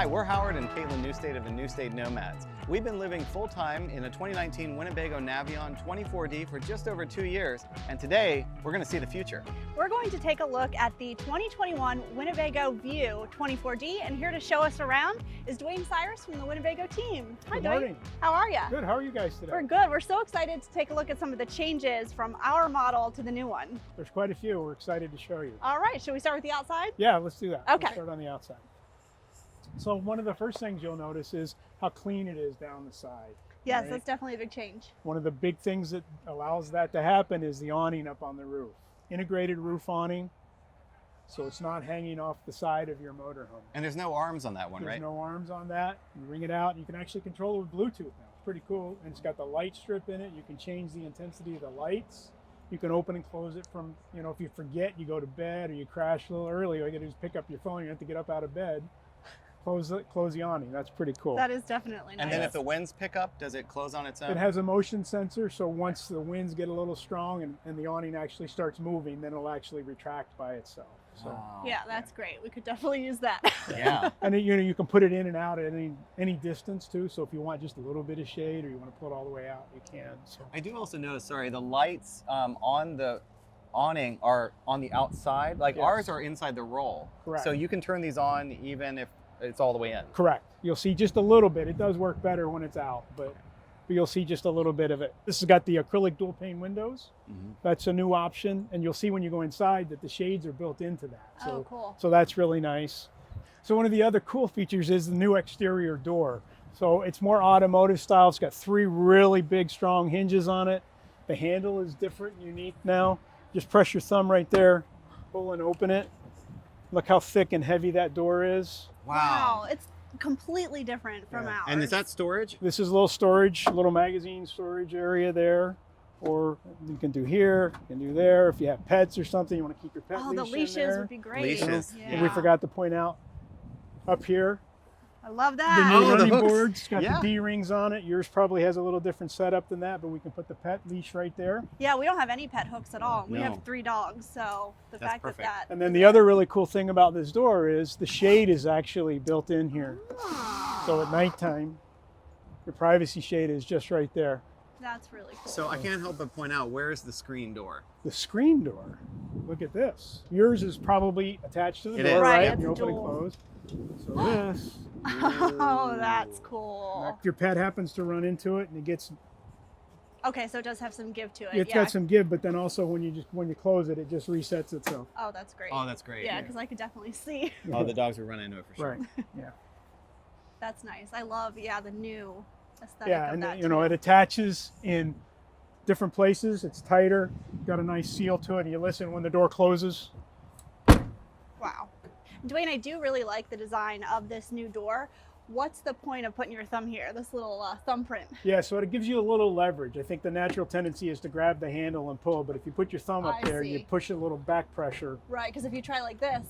Hi, we're Howard and Caitlin Newstate of the Newstate Nomads. We've been living full-time in a 2019 Winnebago Navion 24D for just over 2 years, and today we're going to see the future. We're going to take a look at the 2021 Winnebago View 24D, and here to show us around is Duane Cyrus from the Winnebago team. Hi, Good Duane. morning. How are you? Good. How are you guys today? We're good. We're so excited to take a look at some of the changes from our model to the new one. There's quite a few. We're excited to show you. All right, should we start with the outside? Yeah, let's do that. Okay. Let's start on the outside. So one of the first things you'll notice is how clean it is down the side. Yes, right? that's definitely a big change. One of the big things that allows that to happen is the awning up on the roof. Integrated roof awning, so it's not hanging off the side of your motorhome. And there's no arms on that one, There's right? no arms on that. You ring it out, and you can actually control it with Bluetooth now. It's pretty cool. And it's got the light strip in it. You can change the intensity of the lights. You can open and close it from, if you forget, you go to bed or you crash a little early, all you gotta do is pick up your phone, you have to get up out of bed, close the awning. That's pretty cool. That is definitely nice. And then if the winds pick up, does it close on its own? It has a motion sensor, so once the winds get a little strong and the awning actually starts moving, then it'll actually retract by itself. So. Wow. Yeah, that's great. We could definitely use that. Yeah. And you can put it in and out at any distance too. So if you want just a little bit of shade or you want to pull it all the way out, you can. So. I do also notice, the lights on the awning are on the outside. Like Yes. ours are inside the roll. Correct. So you can turn these on even if it's all the way in. Correct. You'll see just a little bit. It does work better when it's out, but you'll see just a little bit of it. This has got the acrylic dual pane windows. Mm-hmm. That's a new option, and you'll see when you go inside that the shades are built into that. So, Oh, cool. So that's really nice. So one of the other cool features is the new exterior door. So it's more automotive style. It's got 3 really big, strong hinges on it. The handle is different, unique now. Just press your thumb right there, pull and open it. Look how thick and heavy that door is. Wow, it's completely different from Yeah. ours. And is that storage? This is a little storage, a little magazine storage area there. Or you can do here, you can do there. If you have pets or something, you want to keep your pet Oh, leash the in leashes there. would be great. Leashes. Yeah. And we forgot to point out up here, I love the that. new Oh, the running hooks. board's got Yeah. the D-rings on it. Yours probably has a little different setup than that, but we can put the pet leash right there. Yeah, we don't have any pet hooks at all. We No. have 3 dogs, so the That's fact perfect. that And then the other really cool thing about this door is the shade is actually built in here. So at nighttime, your privacy shade is just right there. that's really cool. So I can't help but point out, where's the screen door? The screen door, look at this. Yours is probably attached to the It door, is. Right, right? it's You open and dual. close. So this, Oh, that's cool. if your pet happens to run into it and it gets, Okay, so it does have some give to it. it's yeah. got some give, but then also when you close it, it just resets itself. Oh, that's great. Oh, that's great. Yeah, because I could definitely see. Oh, the dogs were running into it for sure. Right, yeah. That's nice. I love, the new aesthetic Yeah, of and that you know, too. it attaches in different places. It's tighter, got a nice seal to it. And you listen when the door closes. Wow. Duane, I do really like the design of this new door. What's the point of putting your thumb here, this little thumbprint? Yeah, so it gives you a little leverage. I think the natural tendency is to grab the handle and pull, but if you put your thumb up I there, you see. push a little back pressure. Right, because if you try like this,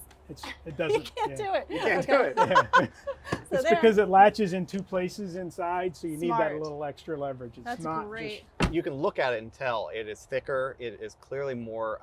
It doesn't. you can't do it. You can't do Okay. it. Yeah. So It's there. because it latches in 2 places inside, so you need that Smart. little extra leverage. It's That's not great. You can look at it and tell it is thicker. It is clearly more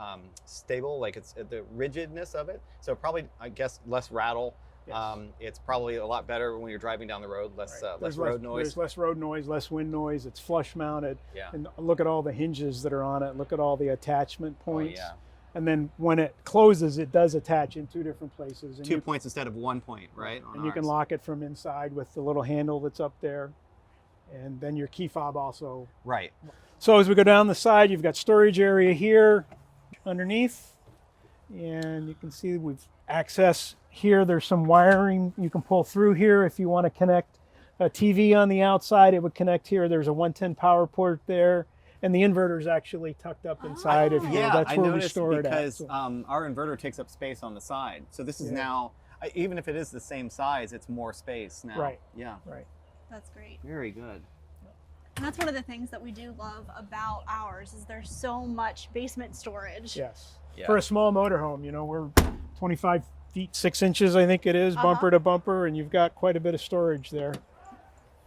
stable, like it's the rigidness of it. So probably, I guess, less rattle. Yes. It's probably a lot better when you're driving down the road, less Right. less There's road noise. There's less road noise, less wind noise. It's flush mounted. Yeah. And look at all the hinges that are on it. Look at all the attachment Oh, points. yeah. And then when it closes, it does attach in 2 different places. And 2 you, points instead of 1 point, right? On and you can ours. lock it from inside with the little handle that's up there. And then your key fob also. Right. So as we go down the side, you've got storage area here underneath. And you can see we've access here. There's some wiring you can pull through here if you want to connect a TV on the outside. It would connect here. There's a 110 power port there. And the inverter is actually tucked up inside of here. Yeah, That's I where we noticed store it at. because So- our inverter takes up space on the side. So this is Yeah. now, even if it is the same size, it's more space now. Right. Yeah. Right. That's great. Very good. And that's one of the things that we do love about ours is there's so much basement storage. Yes. Yeah. For a small motorhome, we're 25 feet 6 inches, I think it is, bumper to bumper, and you've got quite a bit of storage there.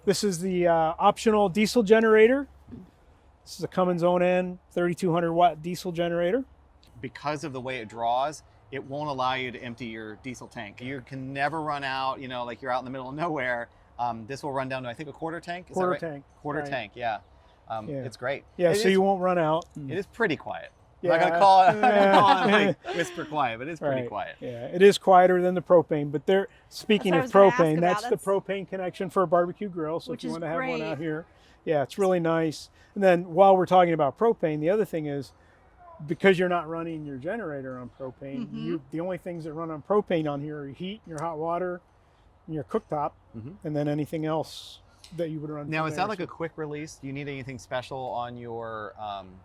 This is the optional diesel generator. This is a Cummins Onan 3200 watt diesel generator. Because of the way it draws, it won't allow you to empty your diesel tank. You can never run out, you know, like you're out in the middle of nowhere. This will run down to, I think, a quarter tank. Is Quarter that right? tank. Quarter right. tank, yeah. Yeah. It's great. Yeah, so is, you won't run out. It is pretty quiet. Yeah. I'm not gonna call it, I'm not gonna call it like whisper quiet, but it's pretty Right. quiet. Yeah, it is quieter than the propane, but there. Speaking of That's what I was gonna propane, ask that's about. the propane connection for a barbecue grill. So Which if you is want to have one out great. here, yeah, it's really nice. And then while we're talking about propane, the other thing is, because you're not running your generator on propane, the only things that run on propane on here are your heat, your hot water, and your cooktop, and then anything else that you would run. Now, from is there. that like a quick release? Do you need anything special on your,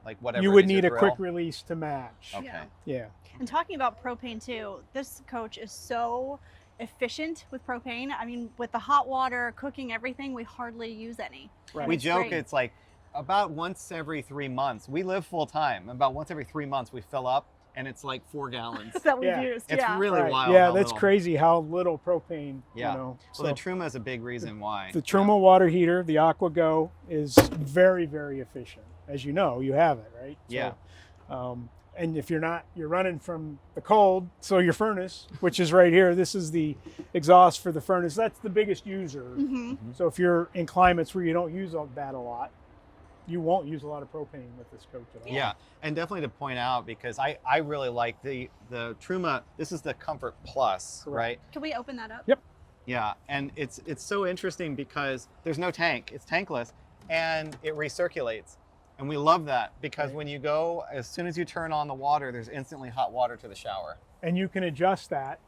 like whatever? You it would is, your need a grill? quick release to match. Okay. Yeah. Yeah. And talking about propane too, this coach is so efficient with propane. I mean, with the hot water, cooking, everything, we hardly use any. Right. We It's joke great. it's like about once every 3 months. We live full time. About once every 3 months we fill up, and it's like 4 gallons. that we've Yeah. used. It's Yeah. really Right. wild. Yeah, how that's little. crazy how little propane. Yeah. You know. Well, the Truma is a big reason why. The Truma water heater, the AquaGo, is very, very efficient. As you know, you have it, right? Yeah. So, and if you're running from the cold, so your furnace, which is right here, this is the exhaust for the furnace. That's the biggest user. So if you're in climates where you don't use that a lot, you won't use a lot of propane with this coach at all. Yeah, and definitely to point out, because I really like the Truma. This is the Comfort Plus, Correct. right? Can we open that up? Yep. Yeah, and it's so interesting because there's no tank. It's tankless, and it recirculates. And we love that because Right. when you go, as soon as you turn on the water, there's instantly hot water to the shower. And you can adjust that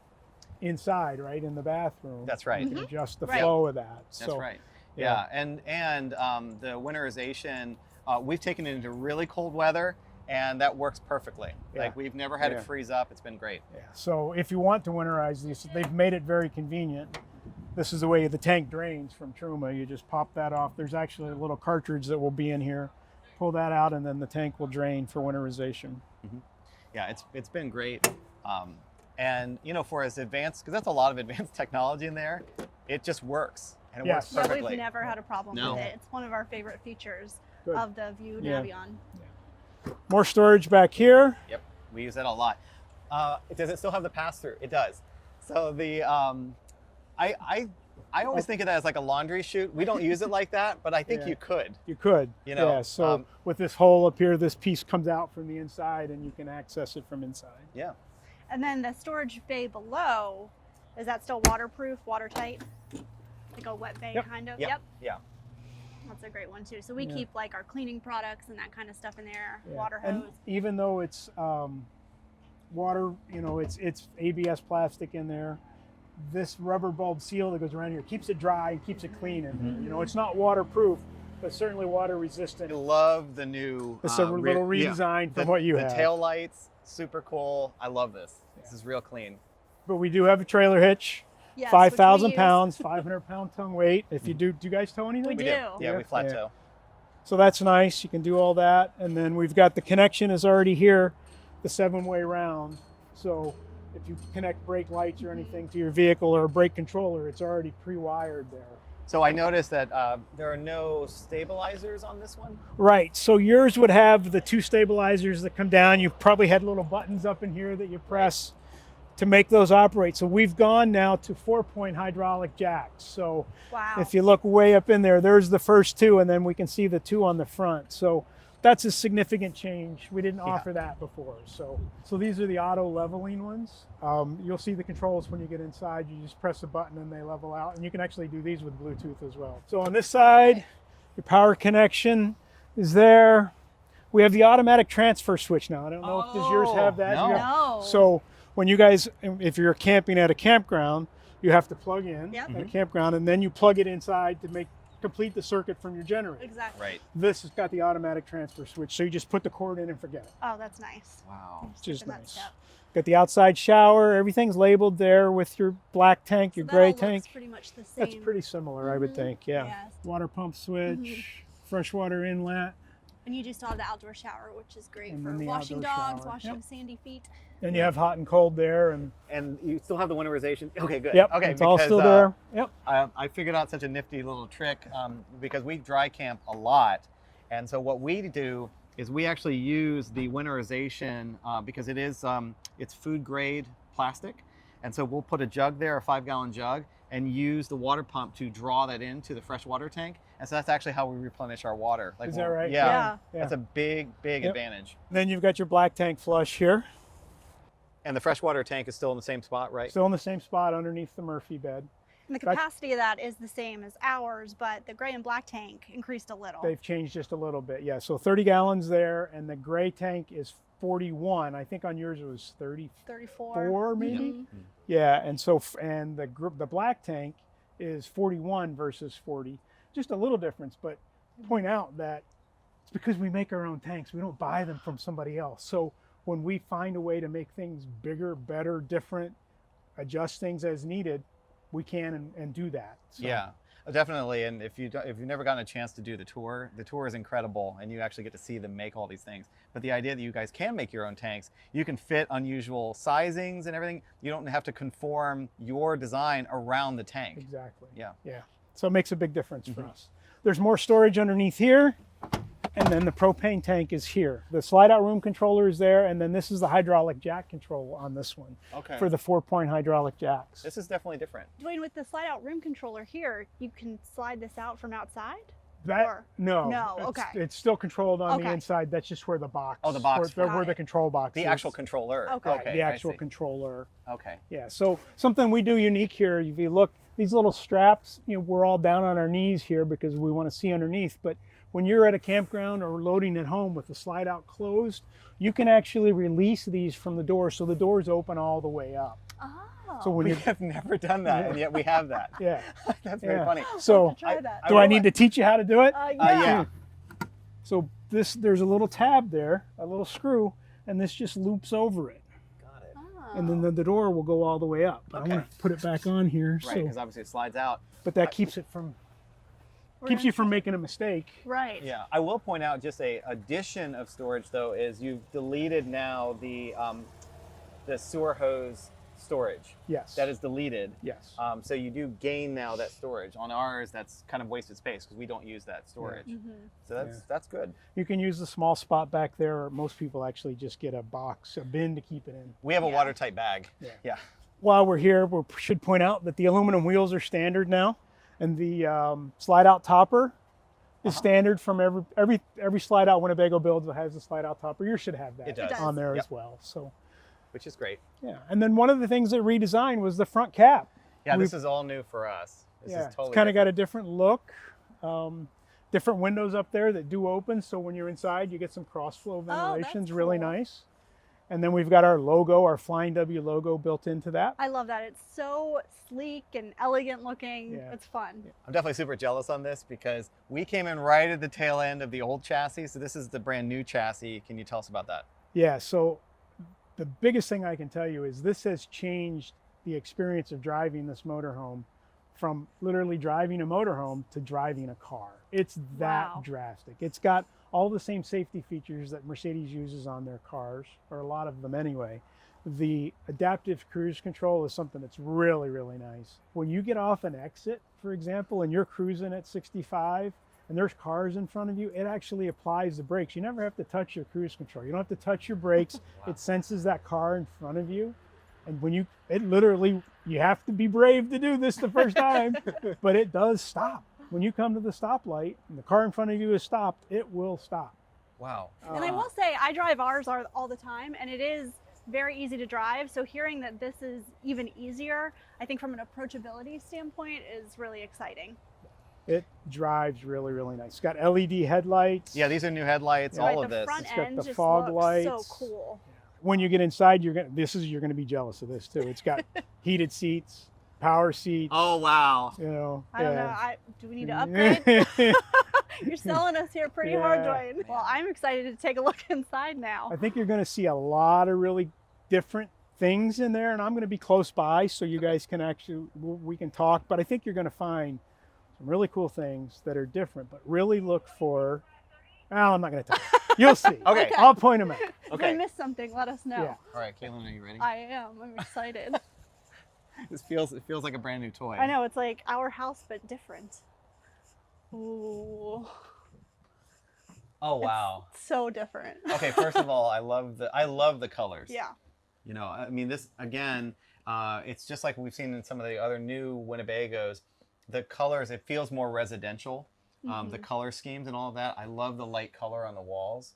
inside, right, in the bathroom. That's right. You can adjust the Right. flow of that. That's So, right. yeah. Yeah, and the winterization, we've taken it into really cold weather, and that works perfectly. Yeah. Like we've never had Yeah. it freeze up. It's been great. Yeah. So if you want to winterize these, they've made it very convenient. This is the way the tank drains from Truma. You just pop that off. There's actually a little cartridge that will be in here. Pull that out, and then the tank will drain for winterization. Yeah, it's been great. And you know, for as advanced, because that's a lot of advanced technology in there, it just works, and it Yes. works Yeah, perfectly. we've never had a problem No. with it. It's one of our favorite features Good. of the View Yeah. Navion. More storage back here. Yep, we use that a lot. Does it still have the pass-through? It does. So the I always think of that as like a laundry chute. We don't use it like that, but I think Yeah. you could. You could. You know, Yeah. So with this hole up here, this piece comes out from the inside, and you can access it from inside. Yeah. And then the storage bay below, is that still waterproof, watertight? Like a wet bay Yep. kind of? Yep. Yeah. That's a great one too. So we Yeah. keep like our cleaning products and that kind of stuff in there, Yeah. water And hose. even though it's water, you know, it's ABS plastic in there. This rubber bulb seal that goes around here keeps it dry and keeps it clean in there. You know, it's not waterproof, but certainly water resistant. I love the new. It's a little redesign from what you the have. tail lights, super cool. I love this. This is real clean. But we do have a trailer hitch, Yes, 5,000 which we use. pounds, 500-pound tongue weight. If you do you guys tow anything? We do. Yeah, Yeah. we flat Yeah. toe. So that's nice. You can do all that. And then we've got the connection is already here, the 7-way round. So if you connect brake lights or anything to your vehicle or a brake controller, it's already pre-wired there. So I noticed that there are no stabilizers on this one. Right. So yours would have the 2 stabilizers that come down. You probably had little buttons up in here that you press to make those operate. So we've gone now to 4-point hydraulic jacks. So Wow. if you look way up in there, there's the first 2, and then we can see the 2 on the front. So that's a significant change. We didn't offer that before. So these are the auto leveling ones. You'll see the controls when you get inside. You just press a button and they level out. And you can actually do these with Bluetooth as well. So on this side, your power connection is there. We have the automatic transfer switch now. I don't know if does yours have that? No. Yeah. No. So when you guys, if you're camping at a campground, you have to plug in Yep. at a campground, and then you plug it inside to complete the circuit from your generator. Exactly. Right. This has got the automatic transfer switch, so you just put the cord in and forget it. Oh, that's nice. Wow. Which is Skipping that nice. step. Got the outside shower. Everything's labeled there with your black tank, your So that gray all looks tank. pretty much the same. That's pretty similar, I would think. Yeah. Yes. Water pump switch, freshwater inlet, And you do still have the outdoor shower, which is great And for then the washing outdoor dogs, shower. washing Yep. sandy feet. and you have hot and cold there, and And you still have the winterization. Okay, good. yep, Okay, it's all because, still there. Yep. I figured out such a nifty little trick because we dry camp a lot, and so what we do is we actually use the winterization because it's food grade plastic. And so we'll put a jug there, a 5-gallon jug, and use the water pump to draw that into the fresh water tank. And so that's actually how we replenish our water. Is that right? Yeah. Yeah. That's a big advantage. Then you've got your black tank flush here. And the freshwater tank is still in the same spot, right? Still in the same spot underneath the Murphy bed. And the capacity of that is the same as ours, but the gray and black tank increased a little. They've changed just a little bit, yeah. So 30 gallons there, and the gray tank is 41. I think on yours it was 34 maybe. Mm-hmm. Yeah, and so the black tank is 41 versus 40. Just a little difference, but point out that it's because we make our own tanks. We don't buy them from somebody else. So when we find a way to make things bigger, better, different, adjust things as needed, we can and do that. So. Yeah, definitely. And if you've never gotten a chance to do the tour is incredible, and you actually get to see them make all these things. But the idea that you guys can make your own tanks, you can fit unusual sizings and everything. You don't have to conform your design around the tank. Exactly. Yeah. Yeah. So it makes a big difference for us. There's more storage underneath here, and then the propane tank is here. The slide-out room controller is there, and then this is the hydraulic jack control on this one for the 4-point hydraulic jacks. This is definitely different. Duane, with the slide-out room controller here, you can slide this out from outside? No, okay. It's still controlled on the inside. That's just where the box. Oh, the box. Where the control box The is. actual controller. Okay. The actual controller. Okay. Yeah, so something we do unique here, if you look, these little straps, we're all down on our knees here because we want to see underneath, but when you're at a campground or loading at home with the slide out closed, you can actually release these from the door so the doors open all the way up. Oh. So when We have never done that, and yet we have that. Yeah. That's very funny. So try that. do I need to teach you how to do it? Yeah. So there's a little tab there, a little screw, and this just loops over it. Got it. And then the door will go all the way up. But Okay. I want to put it back on here. Right, because obviously it slides out. But that keeps it from you from making a mistake. Right. Yeah, I will point out just a addition of storage though is you've deleted now the sewer hose storage. Yes. That is deleted. Yes. So you do gain now that storage. On ours, that's kind of wasted space because we don't use that storage. So that's good. You can use the small spot back there, or most people actually just get a bin to keep it in. We have a watertight bag. Yeah. While we're here, we should point out that the aluminum wheels are standard now, and the slide-out topper is standard from every slide-out Winnebago build that has a slide-out topper. Yours should have that It does. on there as well. So. Which is great. Yeah, and then one of the things that redesigned was the front cap. Yeah, this is all new for us. This is totally it's kind of got a different look. Different windows up there that do open, so when you're inside, you get some cross-flow ventilation. It's really nice. And then we've got our logo, our Flying W logo built into that. I love that. It's so sleek and elegant looking. Yeah. It's fun. I'm definitely super jealous on this because we came in right at the tail end of the old chassis. So this is the brand new chassis. Can you tell us about that? Yeah, so the biggest thing I can tell you is this has changed the experience of driving this motorhome from literally driving a motorhome to driving a car. It's that drastic. It's got all the same safety features that Mercedes uses on their cars, or a lot of them anyway. The adaptive cruise control is something that's really, really nice. When you get off an exit, for example, and you're cruising at 65, and there's cars in front of you, it actually applies the brakes. You never have to touch your cruise control. You don't have to touch your brakes. It senses that car in front of you. And when you have to be brave to do this the first time, but it does stop. When you come to the stoplight and the car in front of you is stopped, it will stop. Wow. And I will say, I drive ours all the time, and it is very easy to drive. So hearing that this is even easier, I think from an approachability standpoint, is really exciting. It drives really, really nice. It's got LED headlights. Yeah, these are new headlights, all of the this. front It's got end the just fog looks lights. so cool. When you get inside, you're gonna be jealous of this too. It's got heated seats, power seats. Oh, wow. You know. I don't know. Do we need to upgrade? You're selling us here pretty hard, Duane. Well, I'm excited to take a look inside now. I think you're going to see a lot of really different things in there, and I'm going to be close by so you guys can we can talk. But I think you're going to find some really cool things that are different, but really look for. Well, I'm not going to tell you. You'll see. Okay. I'll point them out. If I missed something, let us know. Yeah. All right, Caitlin, are you ready? I am. I'm excited. It feels like a brand new toy. I know, it's like our house, but different. Ooh. Oh wow. It's so different. Okay, first of all, I love the colors. Yeah. You know, I mean, this again, it's just like we've seen in some of the other new Winnebagos. The colors, it feels more residential. The color schemes and all of that. I love the light color on the walls.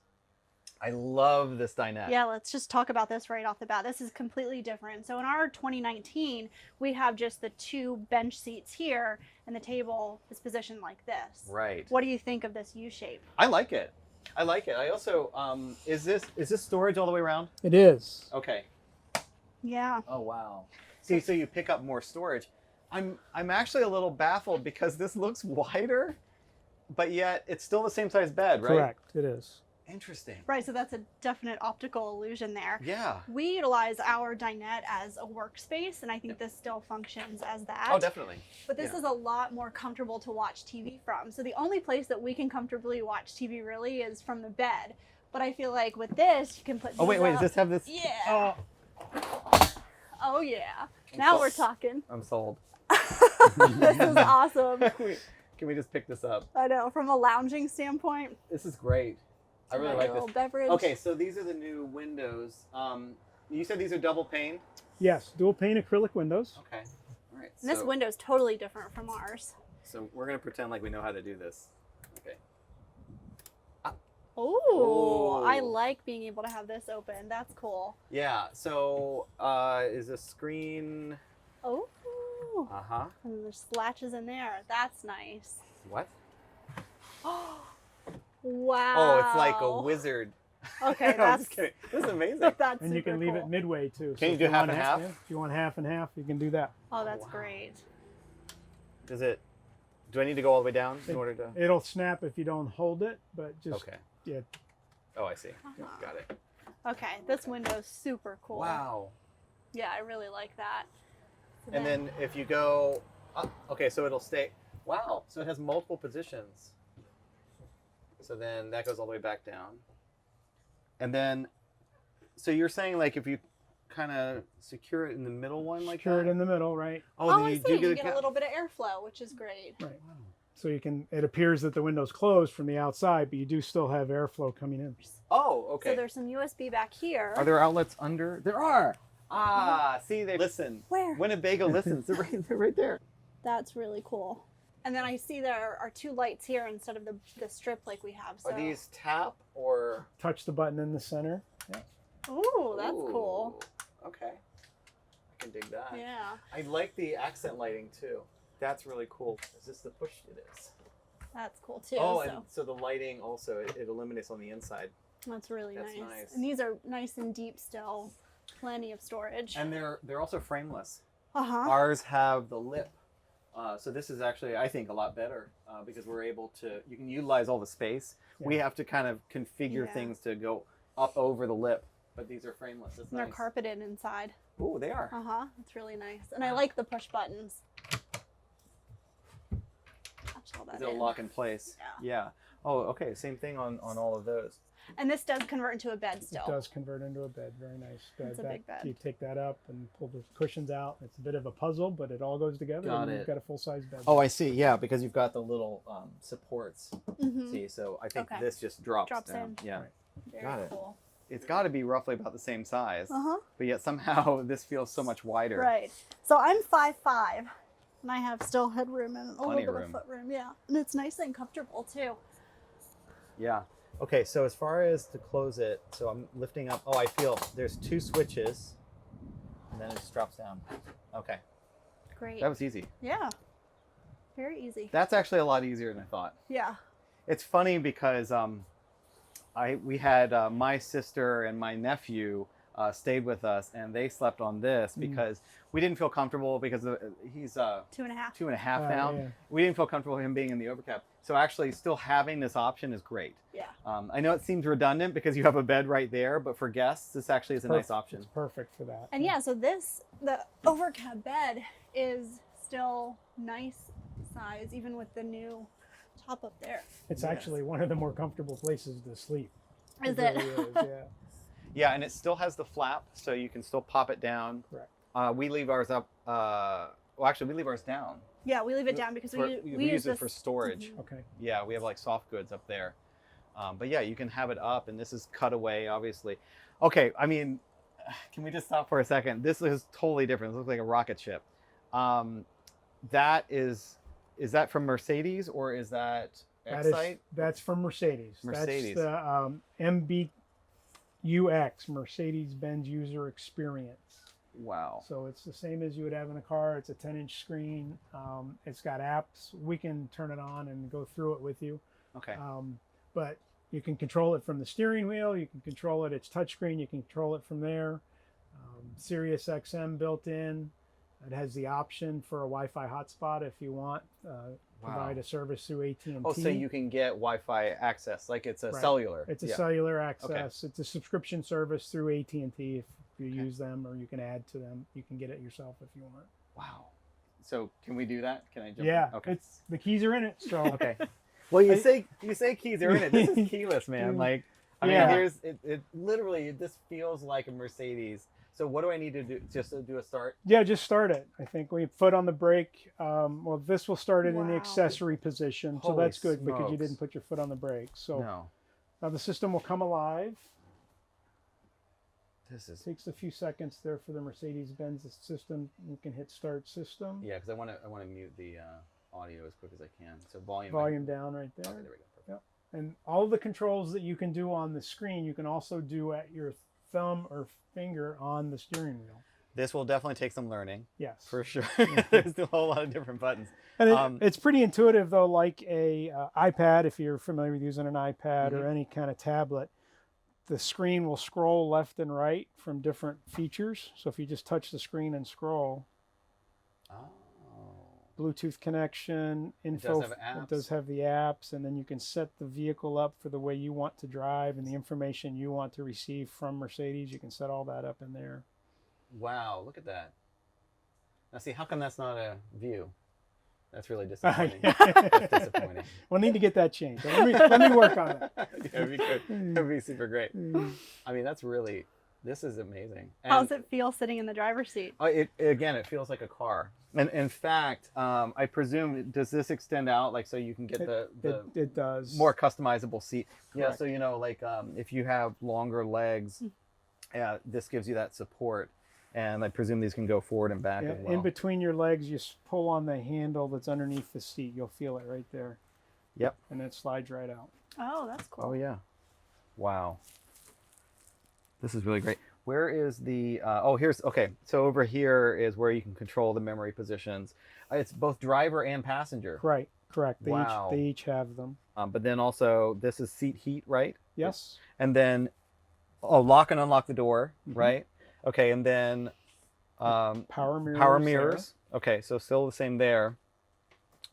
I love this dinette. Yeah, let's just talk about this right off the bat. This is completely different. So in our 2019, we have just the 2 bench seats here, and the table is positioned like this. Right. What do you think of this U shape? I like it. I like it. I also, is this storage all the way around? It is. Okay. Yeah. Oh wow. See, so you pick up more storage. I'm actually a little baffled because this looks wider, but yet it's still the same size bed, right? Correct. It is. Interesting. Right, so that's a definite optical illusion there. Yeah. We utilize our dinette as a workspace, and I think this still functions as that. Oh, definitely. But this is a lot more comfortable to watch TV from. So the only place that we can comfortably watch TV really is from the bed. But I feel like with this, you can put Oh, wait, these does up. this have this? Yeah. Oh, Oh, yeah. Now we're talking. I'm sold. This is awesome. Can we just pick this up? I know, from a lounging standpoint. This is great. I really like Little this. beverage. Okay, so these are the new windows. You said these are double pane? Yes, dual pane acrylic windows. Okay. All right. And this window's totally different from ours. So we're going to pretend like we know how to do this. Okay. Oh, I Ooh. like being able to have this open. That's cool. Yeah, so is a screen... Oh. Uh-huh. And there's latches in there. That's nice. What? Wow. Oh, it's like a wizard. Okay, No, I'm that's just kidding. This is amazing. that's And you can super leave cool. it midway too. Can you if do half want and half? yeah, if you want half and half, you can do that. Oh, that's Wow. great. Does it... Do I need to go all the way down in order to... It'll snap if you don't hold it, but just Okay. yeah. Oh, I see. Uh-huh. Got it. Okay, this window's super cool. Wow. Yeah, I really like that. So And then if you go up, okay, so it'll stay. Wow. So it has multiple positions. So then that goes all the way back down. And then, so you're saying like if you kind of secure it in the middle one like Secure that? it in the middle, right? Oh, then I see. do You get a little bit of airflow, which is great. Right. So you can. It appears that the window's closed from the outside, but you do still have airflow coming in. Oh, okay. So there's some USB back here. Are there outlets under? There are. Ah, see, they listen. Where? Winnebago listens. They're right there. That's really cool. And then I see there are 2 lights here instead of the strip like we have. So. Are these tap or? Touch the button in the center. Yeah. Ooh, that's cool. Ooh, okay. I can dig that. Yeah, I like the accent lighting too. That's really cool. Is this the push? It is. that's cool too. Oh, so. and so the lighting also, it illuminates on the inside. That's really That's nice. nice. And these are nice and deep still. Plenty of storage. And they're also frameless. Uh-huh. Ours have the lip. So this is actually, I think, a lot better because we're able to, you can utilize all the space. Yeah. We have to kind of configure Yeah. things to go up over the lip, but these are frameless. It's And they're nice. carpeted inside. Ooh, they are. Uh-huh. That's really nice. And I like the push buttons. Touch all that It'll in. lock in place. Yeah. Oh, okay. Same thing on all of those. And this does convert into a bed still. It does convert into a bed. Very nice bed. It's a big bed. You take that up and pull the cushions out. It's a bit of a puzzle, but it all goes together. Got and it. You've got a full size bed. Oh, I see. Yeah, because you've got the little supports. Mhm. See, so I think Okay. this just drops Drops down. in. Yeah. Right. Very Got it. cool. It's got to be roughly about the same size, Uh-huh. but yet somehow this feels so much wider. Right. So I'm 5'5", and I have still headroom and a Plenty little of bit room. of footroom. Yeah. And it's nice and comfortable too. Yeah. Okay, so as far as to close it, so I'm lifting up. Oh, I feel there's 2 switches, and then it just drops down. Okay, Great. that was easy. Yeah. Very easy. That's actually a lot easier than I thought. Yeah. It's funny because we had my sister and my nephew stayed with us, and they slept on this because we didn't feel comfortable because he's 2.5. 2.5 now. Yeah. We didn't feel comfortable with him being in the overcap. So actually still having this option is great. Yeah. I know it seems redundant because you have a bed right there, but for guests, this actually is a nice option. It's perfect for that. And yeah, so the overcap bed is still nice size, even with the new top up there. It's Yes. actually one of the more comfortable places to sleep. Is really it? is, yeah. Yeah, and it still has the flap, so you can still pop it down. Correct. We leave ours up. Well, actually, we leave ours down. Yeah, we leave it down because we use it this for storage. Mhm. Okay. Yeah, we have like soft goods up there. But yeah, you can have it up, and this is cut away, obviously. Okay, I mean, can we just stop for a second? This is totally different. It looks like a rocket ship. That is that from Mercedes, or is that Excite? That's from Mercedes. Mercedes. That's the MBUX, Mercedes-Benz User Experience. Wow. So it's the same as you would have in a car. It's a 10-inch screen. It's got apps. We can turn it on and go through it with you. Okay. But you can control it from the steering wheel. You can control it. It's touchscreen. You can control it from there. Sirius XM built in. It has the option for a Wi-Fi hotspot if you want. Provide a service through AT&T. Oh, so you can get Wi-Fi access, like it's a cellular. It's a cellular access. It's a subscription service through AT&T if you use them, or you can add to them. You can get it yourself if you want. Wow. So can we do that? Can I jump Yeah. in? Okay. It's the keys are in it. So okay. Well, you say keys are in it. This is keyless, man. Like, I mean, here's it. Literally, this feels like a Mercedes. So what do I need to do? Just to do a start? Yeah, just start it. I think we foot on the brake. Well, this will start it in the accessory position, so that's good because you didn't put your foot on the brake. So now the system will come alive. Takes a few seconds there for the Mercedes-Benz system. You can hit start system. Yeah, because I want to mute the audio as quick as I can. So volume down right there. Okay, there we go. Perfect. Yep. And all of the controls that you can do on the screen, you can also do at your thumb or finger on the steering wheel. This will definitely take some learning. Yes, for sure. There's a whole lot of different buttons. And it's pretty intuitive though, like a iPad. If you're familiar with using an iPad or any kind of tablet, the screen will scroll left and right from different features. So if you just touch the screen and scroll, Bluetooth connection, info, it does have the apps, and then you can set the vehicle up for the way you want to drive and the information you want to receive from Mercedes. You can set all that up in there. Wow, look at that. Now see, how come that's not a view? That's really disappointing. That's disappointing. We'll need to get that changed. Let me work on that. Yeah, that'd be good. That'd be super great. I mean, this is amazing. And how does it feel sitting in the driver's seat? It feels like a car. And in fact, I presume, does this extend out, like, so you can get it does more customizable seat? Correct. Yeah, so like if you have longer legs, this gives you that support. And I presume these can go forward and back as well. In between your legs, you pull on the handle that's underneath the seat. You'll feel it right there. Yep. And it slides right out. Oh, that's cool. Oh yeah. Wow. This is really great. Where is the, okay. So over here is where you can control the memory positions. It's both driver and passenger. Right, correct. They each have them. But then also, this is seat heat, right? Yes. And then, lock and unlock the door, right? Okay, and then power mirrors. Power mirrors. Okay, so still the same there.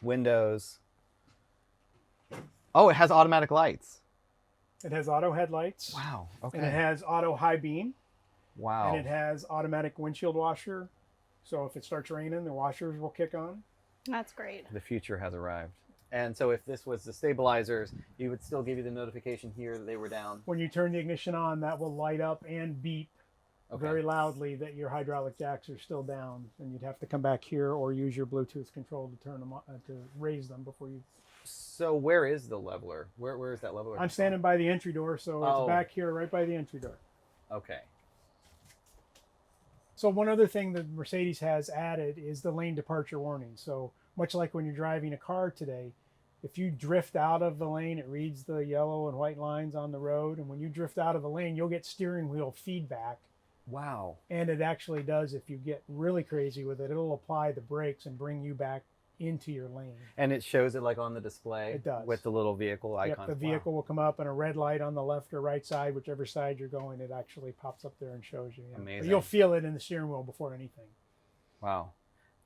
Windows. Oh, it has automatic lights. It has auto headlights. Wow. Okay. And it has auto high beam. Wow. And it has automatic windshield washer. So if it starts raining, the washers will kick on. That's great. The future has arrived. And so if this was the stabilizers, it would still give you the notification here that they were down. When you turn the ignition on, that will light up and beep very loudly that your hydraulic jacks are still down, and you'd have to come back here or use your Bluetooth control to turn them on, to raise them before you. So where is the leveler? Where is that leveler? I'm standing by the entry door, so it's back here, right by the entry door. Okay. So one other thing that Mercedes has added is the lane departure warning. So much like when you're driving a car today, if you drift out of the lane, it reads the yellow and white lines on the road, and when you drift out of the lane, you'll get steering wheel feedback. Wow. And it actually does, if you get really crazy with it, it'll apply the brakes and bring you back into your lane. And it shows it like on the display? It does. With the little vehicle icon? Yep, the vehicle will come up, and a red light on the left or right side, whichever side you're going, it actually pops up there and shows you. Amazing. But you'll feel it in the steering wheel before anything. Wow.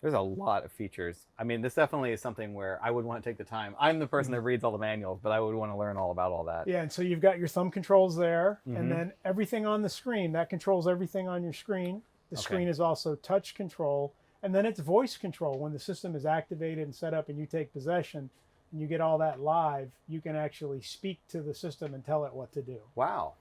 There's a lot of features. I mean, this definitely is something where I would want to take the time. I'm the person that reads all the manuals, but I would want to learn all about all that. Yeah, and so you've got your thumb controls there, and then everything on the screen, that controls everything on your screen. The screen is also touch control, and then it's voice control. When the system is activated and set up and you take possession and you get all that live, you can actually speak to the system and tell it what to do. Wow.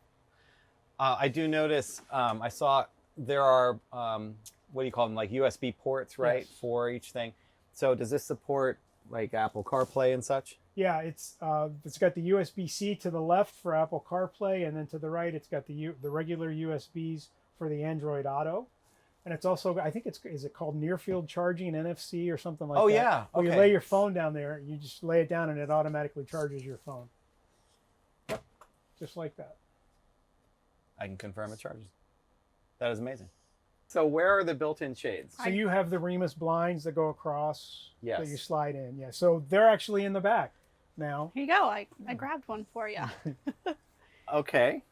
I do notice, I saw there are, what do you call them, like USB ports, right, for each thing. So does this support like Apple CarPlay and such? Yeah, it's got the USB-C to the left for Apple CarPlay, and then to the right it's got the regular USBs for the Android Auto. And it's also, I think is it called near field charging, NFC or something like that? Oh yeah. Where Okay. you lay your phone down there, you just lay it down and it automatically charges your phone. Yep. Just like that. I can confirm it charges. That is amazing. So where are the built-in shades? So you have the Remus blinds that go across that Yes. you slide in. Yeah. So they're actually in the back now. Here you go. I grabbed one for you. Okay.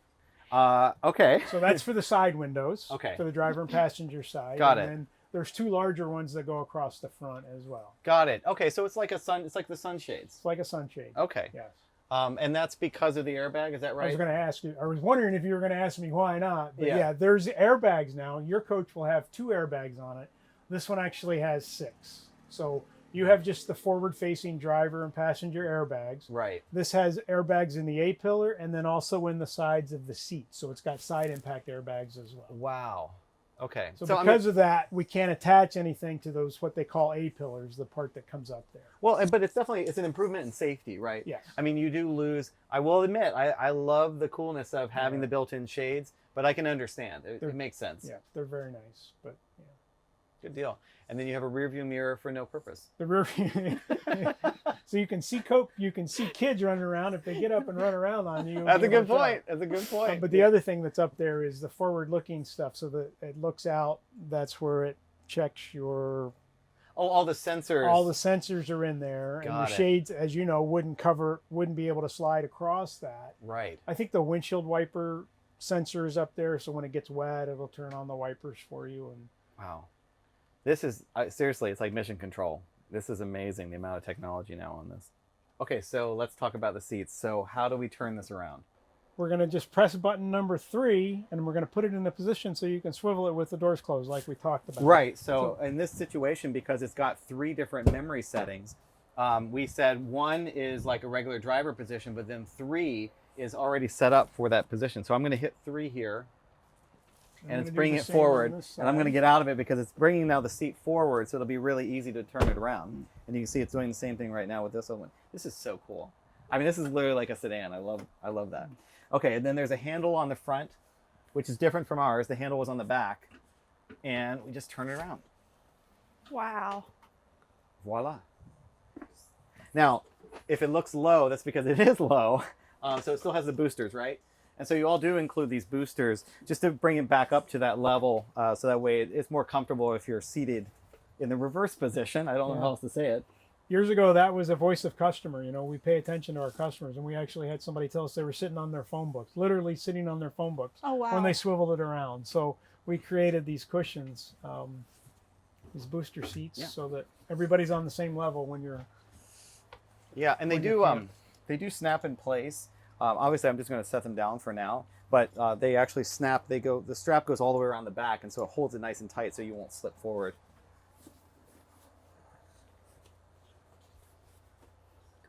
Okay. So that's for the side windows. Okay. For the driver and passenger side. Got and it. Then there's two larger ones that go across the front as well. Got it. Okay, so it's like the sunshades. It's like a sunshade. Okay. Yes. And that's because of the airbag, is that I was right? going to ask you. I was wondering if you were going to ask me why not. But Yeah. yeah, there's airbags now. Your coach will have 2 airbags on it. This one actually has 6. So you have just the forward-facing driver and passenger airbags. Right. This has airbags in the A-pillar and then also in the sides of the seat. So it's got side impact airbags as well. Wow. Okay. So I because mean, of that, we can't attach anything to those, what they call A-pillars, the part that comes up there. well, but it's an improvement in safety, right? Yes. I mean, you do lose. I will admit, I love the coolness of having Yeah. the built-in shades, but I can understand. It They're- makes sense. Yeah, they're very nice. But yeah. Good deal. And then you have a rear view mirror for no purpose. The rear so you can see kids running around if they get up and run around on you. That's a you good know, point. That's a good point. But the other thing that's up there is the forward-looking stuff, so that it looks out. That's where it checks your. Oh, all the sensors. All the sensors are in there, and Got the it. shades, as you know, wouldn't be able to slide across that. Right. I think the windshield wiper sensor is up there, so when it gets wet, it'll turn on the wipers for you. And Wow. This is, seriously, it's like mission control. This is amazing, the amount of technology now on this. Okay, so let's talk about the seats. So how do we turn this around? we're going to just press button number 3, and we're going to put it in a position so you can swivel it with the doors closed, like we talked about. Right. So in this situation, because it's got 3 different memory settings, we said 1 is like a regular driver position, but then 3 is already set up for that position. So I'm going to hit 3 here. I'm And it's gonna do bringing the it same on forward, this and I'm going to side. get out of it because it's bringing now the seat forward, so it'll be really easy to turn it around. And you can see it's doing the same thing right now with this one. This is so cool. I mean, this is literally like a sedan. I love that. Okay, and then there's a handle on the front, which is different from ours. The handle was on the back, and we just turn it around. Wow. Voila. Now, if it looks low, that's because it is low. So it still has the boosters, right? And so you all do include these boosters just to bring it back up to that level, so that way it's more comfortable if you're seated in the reverse position. I don't know how else to say it. Years ago, that was a voice of customer. You know, we pay attention to our customers, and we actually had somebody tell us they were sitting on their phone books, literally sitting on their phone books Oh, wow. when they swiveled it around. So we created these cushions, these booster seats, Yeah. so that everybody's on the same level when you're. Yeah, and they When you do snap in place. Obviously, I'm just going to set them down for now, but they actually snap. The strap goes all the way around the back, and so it holds it nice and tight, so you won't slip forward.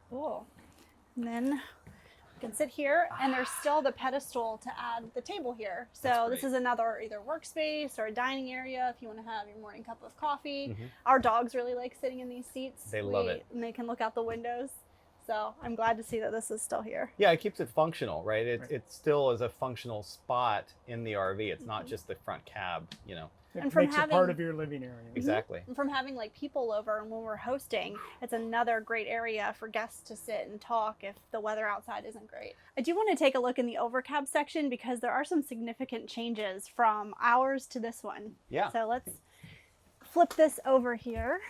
Cool. And then you can sit here, and there's still the pedestal to add the table here. So That's this great. is another either workspace or a dining area if you want to have your morning cup of coffee. Mhm. Our dogs really like sitting in these seats. They love it. And they can look out the windows. So I'm glad to see that this is still here. Yeah, it keeps it functional, right? Right. It still is a functional spot in the RV. It's not just the front cab, you know. It And from makes it part having- of your living area. Exactly. And from having like people over and when we're hosting, it's another great area for guests to sit and talk if the weather outside isn't great. I do want to take a look in the overcab section because there are some significant changes from ours to this one. Yeah. So let's flip this over here.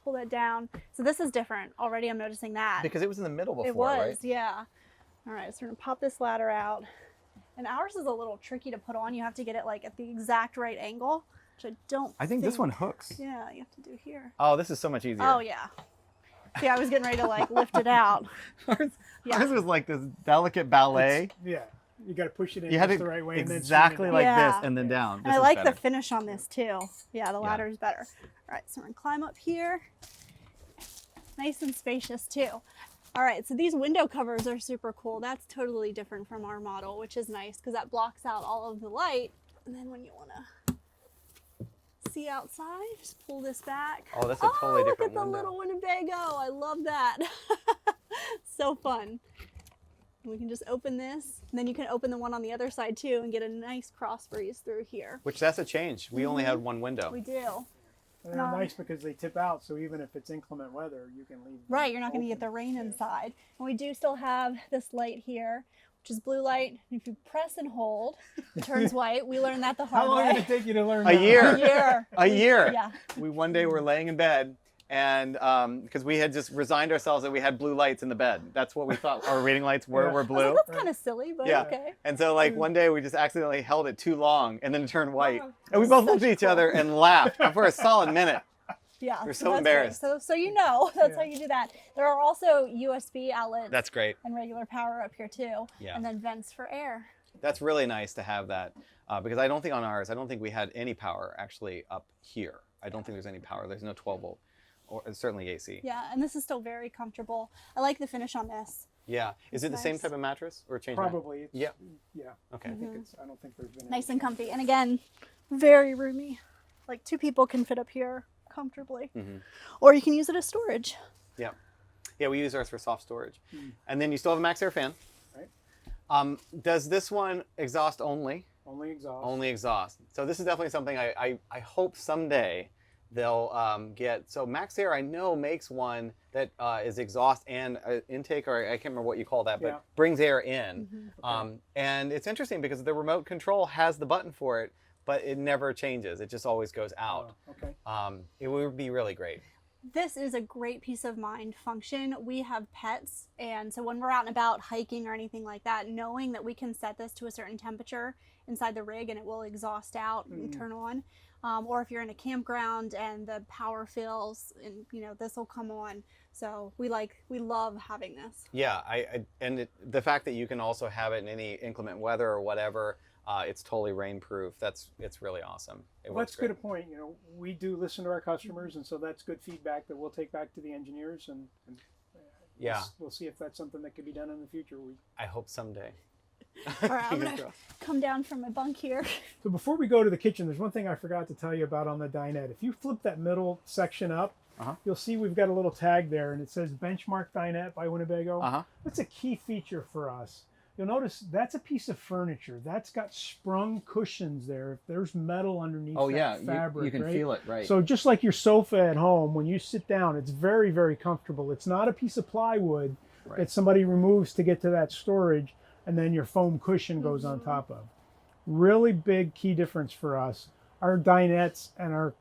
Pull that down. So this is different. Already I'm noticing that. Because it was in the middle before, It was, right? yeah. All right, so we're gonna pop this ladder out. And ours is a little tricky to put on. You have to get it like at the exact right angle, which I don't I think this one hooks. Yeah, you have to do here. Oh, this is so much easier. Oh, yeah. See, I was getting ready to like lift it out. Ours, Yeah. ours was like this delicate ballet. Yeah, you got to push it in You had just it the right way, and then exactly swing it like out. Yeah. this and then down. And This I is like better. the finish on this too. Yeah, the ladder is better. All right, so we're gonna climb up here. Nice and spacious too. All right, so these window covers are super cool. That's totally different from our model, which is nice because that blocks out all of the light. And then when you wanna see outside. Just pull this back. Oh, that's a totally different look at the window. little Winnebago. I love that. So fun. We can just open this, and then you can open the one on the other side too and get a nice cross breeze through here. Which that's a change. We only had one window. We do. And they're nice because they tip out, so even if it's inclement weather, you can leave them Right, you're not going to get open. the rain inside. And we do still have this light here, which is blue light. If you press and hold, it turns white. We learned that the hard How long way. did it take you to learn A that? year. A year. A year. Yeah. We one day were laying in bed, and because we had just resigned ourselves that we had blue lights in the bed. That's what we thought our reading lights were. Yeah. Were I was blue. like, that's kind of silly, but Yeah. okay. And so like one day we just accidentally held it too long and then it turned white. Wow. And we both looked at Such each cool. other and laughed for a solid minute. Yeah. We're so that's embarrassed. great. So you know, that's Yeah. how you do that. There are also USB outlets That's great. and regular power up here too. Yeah. And then vents for air. That's really nice to have that because I don't think on ours, I don't think we had any power actually up here. I don't think there's any power. There's no 12 volt or certainly AC. Yeah, and this is still very comfortable. I like the finish on this. Yeah. Is it the same Nice. type of mattress or change? Probably. It's, Yeah. Yeah. Okay. I think it's. I don't think there's been. Nice and comfy. And again, very roomy. Like 2 people can fit up here comfortably. Or you can use it as storage. Yeah. Yeah, we use ours for soft storage. Mm. And then you still have a max air fan. Right. Does this one exhaust only? Only exhaust. Only exhaust. So this is definitely something I hope someday they'll get. So Max Air I know makes one that is exhaust and intake, or I can't remember what you call that, but Yeah. brings air in. And it's interesting because the remote control has the button for it, but it never changes. It just always goes out. Oh, okay. It would be really great. This is a great peace of mind function. We have pets, and so when we're out and about hiking or anything like that, knowing that we can set this to a certain temperature inside the rig and it will exhaust out and turn on. Or if you're in a campground and the power fails, and this will come on. So we love having this. Yeah, the fact that you can also have it in any inclement weather or whatever, it's totally rainproof. It's really awesome. It Well, works that's a good great. point. We do listen to our customers, and so that's good feedback that we'll take back to the engineers, and Yeah. we'll see if that's something that could be done in the future. I hope someday. All right, I'm Fingers gonna crossed. come down from my bunk here. So before we go to the kitchen, there's one thing I forgot to tell you about on the dinette. If you flip that middle section up, you'll see we've got a little tag there, and it says Benchmark Dinette by Winnebago. That's a key feature for us. You'll notice that's a piece of furniture. That's got sprung cushions there. If there's metal underneath that fabric, you can right? feel it, right? So just like your sofa at home, when you sit down, it's very, very comfortable. It's not a piece of plywood that somebody removes to get to that storage, and then your foam cushion goes on top of. Really big key difference for us. Our dinettes and our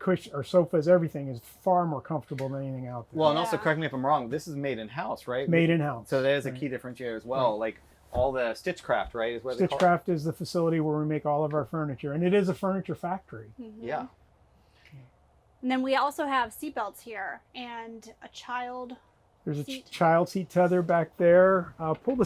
sofas, everything is far more comfortable than anything out there. Well, and also Yeah. correct me if I'm wrong. This is made in house, right? Made in house. So that is a key differentiator as well. Like all the Stitchcraft, right? Is what they call it? Stitchcraft is the facility where we make all of our furniture, and it is a furniture factory. Yeah. And then we also have seatbelts here and a child. There's a Seat. child seat tether back there. Pull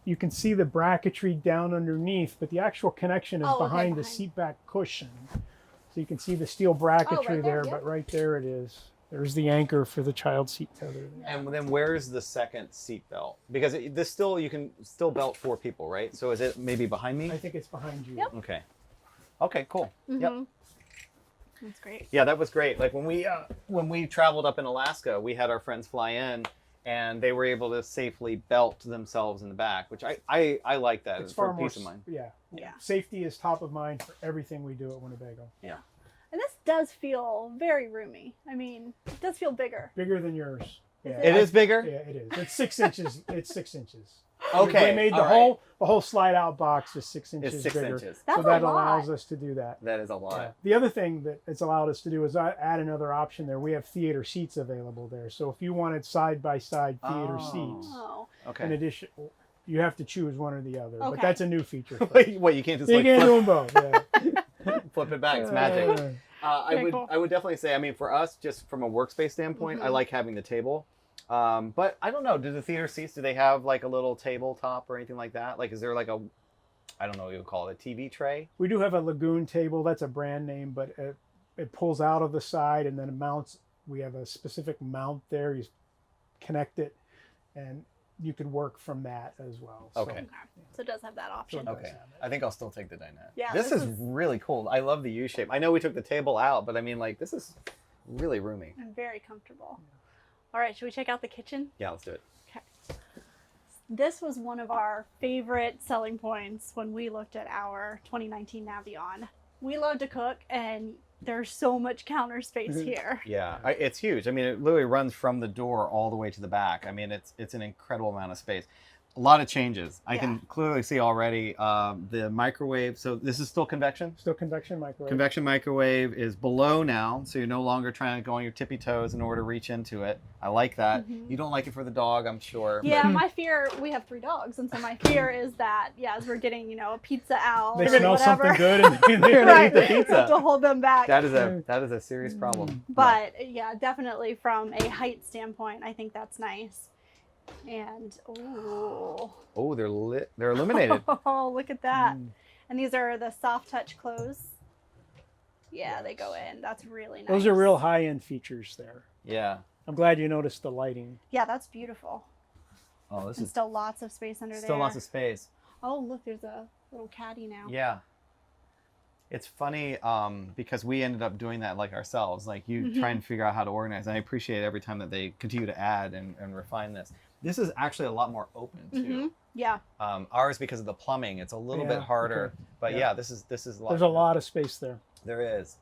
you can see the bracketry down underneath, but the actual connection is Oh, okay, behind the behind. seat back cushion. So you can see the steel bracketry right there, there, yep. but right there it is. There's the anchor for the child seat tether. And then where's the second seat belt? Because you can still belt 4 people, right? So is it maybe behind me? I think it's behind you. Yep. Okay. Okay, cool. Yep. That's great. Yeah, that was great. Like when we traveled up in Alaska, we had our friends fly in, and they were able to safely belt themselves in the back, which I like that It's for far more peace of mind. Yeah. Yeah. Safety is top of mind for everything we do at Winnebago. Yeah. And this does feel very roomy. I mean, it does feel bigger. Bigger than yours. Yeah. It is bigger? Yeah, it is. It's 6 inches. It's 6 inches. Okay. They made the all right. whole slide out box is 6 inches It's 6 bigger. inches. That's So that a lot. allows us to do that. That is a lot. Yeah. The other thing that it's allowed us to do is add another option there. We have theater seats available there. So if you wanted side-by-side theater seats, Oh. Okay. in addition, you have to choose one or the other. But Okay. that's a new feature. for us. Wait, what, you can't just You like can't do flip, them both. Yeah. flip it back. It's magic. Very cool. I would definitely say, I mean, for us, just from a workspace standpoint, I like having the table. But I don't know, do the theater seats, do they have like a little tabletop or anything like that? Like, is there like I don't know what you would call it, a TV tray? We do have a Lagoon table. That's a brand name, but it pulls out of the side and then it mounts. We have a specific mount there. You connect it, and you can work from that as well. So, Okay. So it does have that option. Okay, I think I'll still take the dinette. Yeah, this is is really cool. I love the U shape. I know we took the table out, but I mean, like, this is really roomy. and very comfortable. All right, should we check out the kitchen? Yeah, let's do it. Okay. This was one of our favorite selling points when we looked at our 2019 Navion. We love to cook, and there's so much counter space here. Yeah, it's huge. I mean, it literally runs from the door all the way to the back. I mean, it's an incredible amount of space. A lot of changes. I can clearly see already the microwave. So this is still convection? Still convection microwave. Convection microwave is below now, so you're no longer trying to go on your tippy toes in order to reach into it. I like that. You don't like it for the dog, I'm sure. Yeah, my fear, we have 3 dogs, and so my fear is that, as we're getting, a pizza out They or smell whatever, something good and they're right, the we pizza. have to hold them back. That is a serious problem. But yeah, definitely from a height standpoint, I think that's nice. And Oh, they're lit. They're illuminated. oh, look at that. And these are the soft touch close. Yeah, they go in. That's really nice. Those are real high-end features there. Yeah. I'm glad you noticed the lighting. Yeah, that's beautiful. Oh, this And is still lots of space under there. still lots of space. Oh, look, there's a little caddy now. Yeah. It's funny because we ended up doing that like ourselves. Like you try and figure out how to organize. And I appreciate every time that they continue to add and refine this. This is actually a lot more open too. Yeah. Ours, because of the plumbing, it's a little bit harder. Okay. But yeah, this is a lot. There's a lot of space there. There is.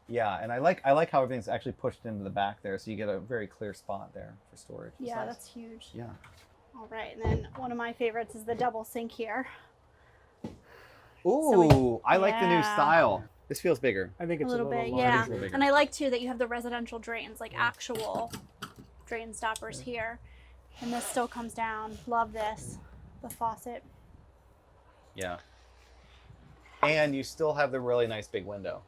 Yeah, and I like how everything's actually pushed into the back there, so you get a very clear spot there for storage. Yeah, Nice. that's huge. Yeah. All right, and then one of my favorites is the double sink here. Ooh, I like the new yeah. style. This feels bigger. I think it's A little bit, larger. yeah. a little bigger. And I like too that you have the residential drains, like actual drain stoppers here. And this still comes down. Love this. The faucet. Yeah. And you still have the really nice big window.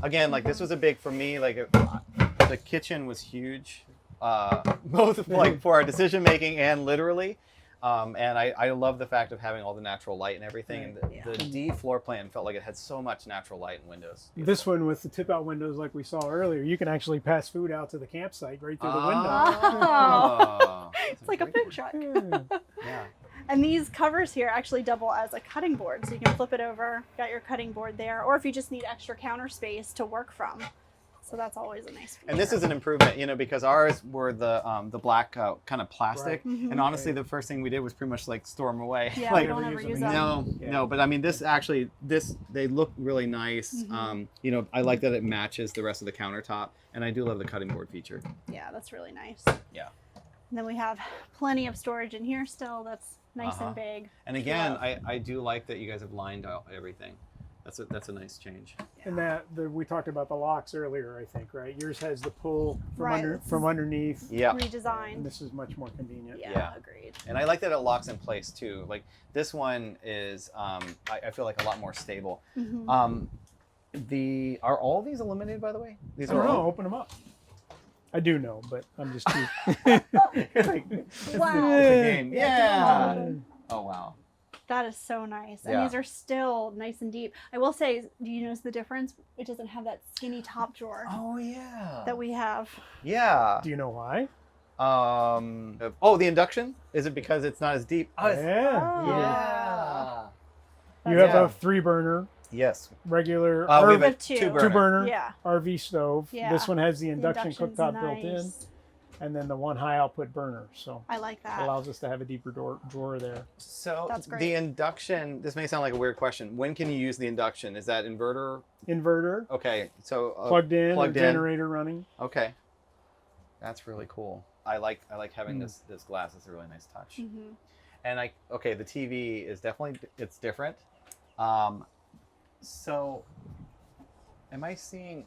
Again, like this was a big for me. Like the kitchen was huge, both like for our decision making and literally. And I love the fact of having all the natural light and everything. And the D floor plan felt like it had so much natural light and windows. This one with the tip-out windows like we saw earlier, you can actually pass food out to the campsite right through the window. Oh. It's like a food truck. Yeah. And these covers here actually double as a cutting board. So you can flip it over, got your cutting board there, or if you just need extra counter space to work from. So that's always a nice feature. And this is an improvement, because ours were the black kind of plastic. Right. And honestly, the first thing we did was pretty much like store them away. Yeah, like, we don't ever use them. No, but I mean, they look really nice. I like that it matches the rest of the countertop, and I do love the cutting board feature. Yeah, that's really nice. Yeah. And then we have plenty of storage in here still. That's nice and big. And again, I do like that you guys have lined out everything. That's a nice change. And we talked about the locks earlier, I think, right? Yours has the pull Right. from underneath. Yeah. And Redesigned. this is much more convenient. Yeah, agreed. And I like that it locks in place too. Like this one is, I feel like a lot more stable. Are all these illuminated, by the way? These I don't are know, all. open them up. I do know, but I'm just too... Wow. Game. Yeah. Oh wow. That is so nice. And Yeah. these are still nice and deep. I will say, do you notice the difference? It doesn't have that skinny top drawer Oh yeah. that we have. Yeah. Do you know why? The induction? Is it because it's not as deep? Oh, Yeah. Yeah. You have Yeah. a 3-burner, Yes. regular We have a With two. 2-burner. Yeah. RV stove. Yeah. This one has the The induction induction's cooktop built in, nice. and then the one high output burner. So I like it that. allows us to have a deeper drawer there. So That's great. the induction, this may sound like a weird question. When can you use the induction? Is that inverter? Inverter, Okay. So plugged in, plugged in. generator running. Okay. That's really cool. I like having this glass. It's a really nice touch. Mhm. And the TV is definitely, it's different. So am I seeing,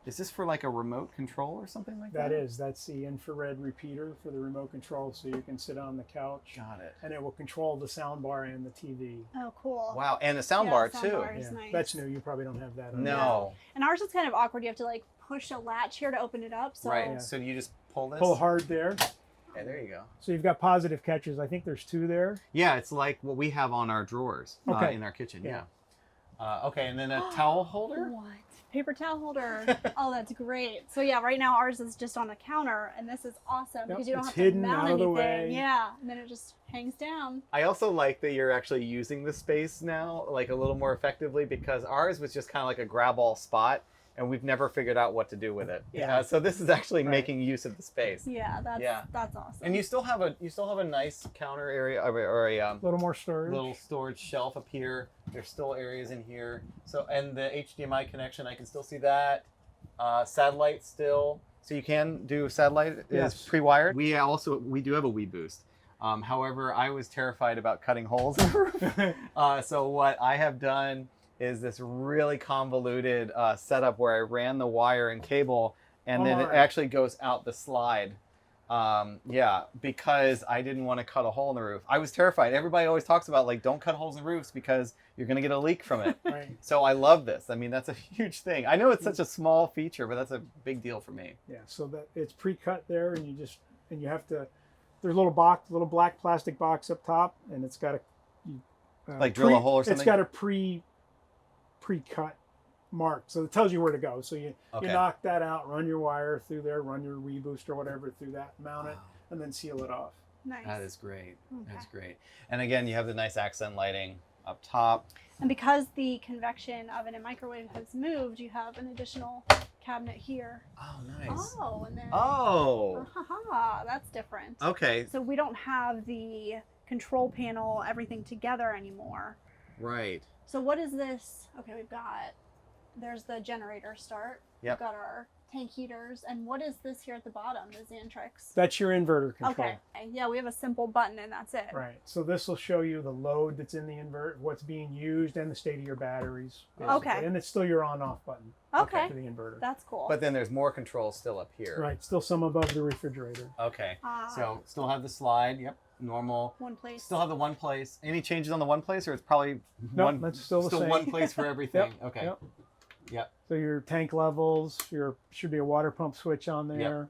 is this for like a remote control or something like that? That's the infrared repeater for the remote control, so you can sit on the couch Got it. and it will control the sound bar and the TV. Oh, cool. Wow. And a sound Yeah, bar sound too. bar. It's nice. That's new. You probably don't have that on No. And ours is kind of awkward. You have to like push a latch here to open it up. So Right. Yeah. So you just pull this? Pull hard there. Okay, there you go. So you've got positive catches. I think there's 2 there. Yeah, it's like what we have on our drawers Okay. in our kitchen. Yeah. Yeah. Okay, and then a towel holder? What? paper towel holder. Oh, that's great. So yeah, right now ours is just on the counter, and this is awesome because you don't it's have to hidden mount out of the anything. way. Yeah, and then it just hangs down. I also like that you're actually using the space now, like a little more effectively, because ours was just kind of like a grab all spot, and we've never figured out what to do with it. Yeah. So this is actually Right. making use of the space. Yeah, that's awesome. And you still have a nice counter area or a little more storage. little storage shelf up here. There's still areas in here. So, and the HDMI connection, I can still see that. Satellite still. So you can do satellite Yes. is pre-wired. We do have a Wii Boost. However, I was terrified about cutting holes in the roof. So what I have done is this really convoluted setup where I ran the wire and cable, and then it actually goes out the slide. Because I didn't want to cut a hole in the roof. I was terrified. Everybody always talks about, like, don't cut holes in roofs because you're going to get a leak from it. Right. So I love this. I mean, that's a huge thing. I know it's such a small feature, but that's a big deal for me. Yeah, so that it's pre-cut there, and you have to. There's a little black plastic box up top, and it's got Like drill a hole or something? It's got a pre-cut mark, so it tells you where to go. So you knock that out, run your wire through there, run your Wii Boost or whatever through that, mount it, and then seal it off. Nice. That is great. Okay. That's great. And again, you have the nice accent lighting up top. And because the convection oven and microwave has moved, you have an additional cabinet here. Oh, nice. Oh, and then Oh. that's different. Okay. So we don't have the control panel, everything together anymore. Right. So what is this? Okay, there's the generator start. Yep. We've got our tank heaters. And what is this here at the bottom, the Xantrix? That's your inverter control. Okay. Yeah, we have a simple button and that's it. Right. So this will show you the load that's in the inverter, what's being used, and the state of your batteries. basically. Okay. And it's still your on-off button Okay. for the inverter. That's cool. But then there's more controls still up here. Right. Still some above the refrigerator. Okay. Ah. So still have the slide. Yep. Normal. One place. Still have the one place. Any changes on the one place, or it's probably Nope, one? that's still the same. one place for everything. Yep, Okay. yep. Yep. So your tank levels, should be a water pump switch on there.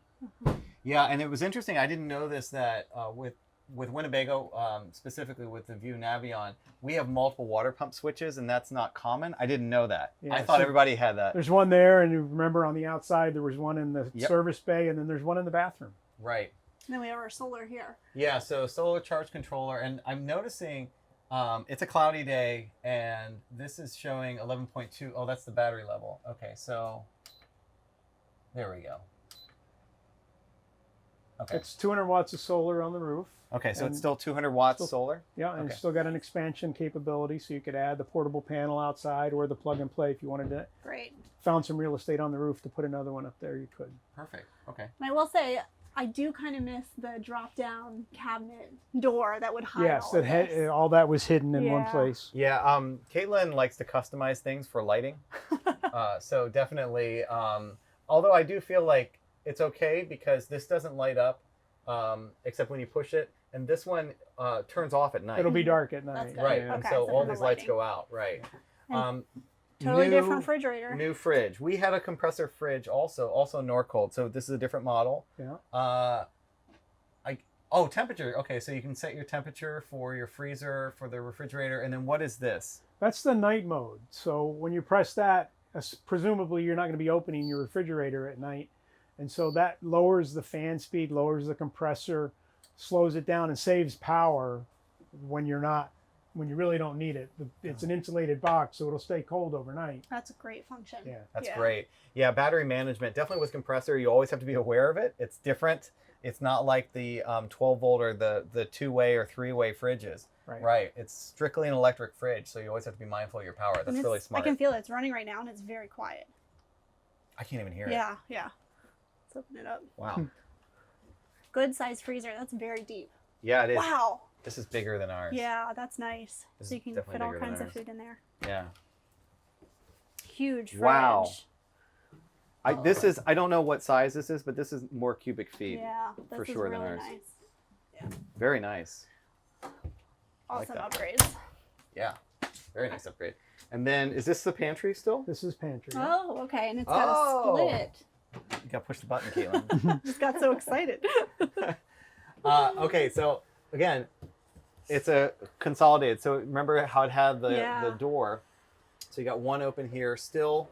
Yeah, and it was interesting. I didn't know this that with Winnebago, specifically with the View Navion, we have multiple water pump switches, and that's not common. I didn't know that. Yeah, I thought so everybody had that. There's one there, and you remember on the outside there was one in the Yep. service bay, and then there's one in the bathroom. Right. And then we have our solar here. Yeah. So solar charge controller, and I'm noticing it's a cloudy day, and this is showing 11.2. Oh, that's the battery level. Okay, so there we go. Okay. It's 200 watts of solar on the roof. Okay, so and it's still 200 watts still- solar. Yeah, and Okay. it's still got an expansion capability, so you could add the portable panel outside or the plug and play if you wanted to. Great. Found some real estate on the roof to put another one up there, you could. Perfect. Okay. And I will say, I do kind of miss the drop-down cabinet door that would hide Yes, all that of this. all that was hidden in one Yeah. place. Yeah. Caitlin likes to customize things for lighting. So definitely. Although I do feel like it's okay because this doesn't light up except when you push it, and this one turns off at night. It'll be dark at That's night. good. Right, yeah. and Okay, so so all no these lights lighting. go out. Right. Totally new- different refrigerator. New fridge. We had a compressor fridge also Norcold. So this is a different model. Yeah. Temperature. Okay, so you can set your temperature for your freezer, for the refrigerator, and then what is this? That's the night mode. So when you press that, presumably you're not going to be opening your refrigerator at night. And so that lowers the fan speed, lowers the compressor, slows it down, and saves power when you really don't need it. It's an insulated box, so it'll stay cold overnight. That's a great function. Yeah. That's great. Yeah, battery management. Definitely with compressor, you always have to be aware of it. It's different. It's not like the 12 volt or the two-way or three-way fridges. Right. It's strictly an electric fridge, so you always have to be mindful of your power. That's really smart. I can feel it. It's running right now, and it's very quiet. I can't even hear it. Yeah. Let's open it up. Wow. Good size freezer. That's very deep. Yeah, it is. Wow. This is bigger than ours. Yeah, that's nice. This So is you can definitely fit all bigger than kinds of ours. food in there. Yeah. Huge fridge. Wow. I don't know what size this is, but this is more cubic feet. Yeah, this for is sure than really ours. nice. Very nice. Awesome that. upgrades. Yeah. Very nice upgrade. And then, is this the pantry still? This is pantry. Oh, okay, and it's got Oh. a split. You gotta push the button, Caitlin. Just got so excited. Okay, so again, it's a consolidated. So remember how it had the Yeah. door. So you got one open here, still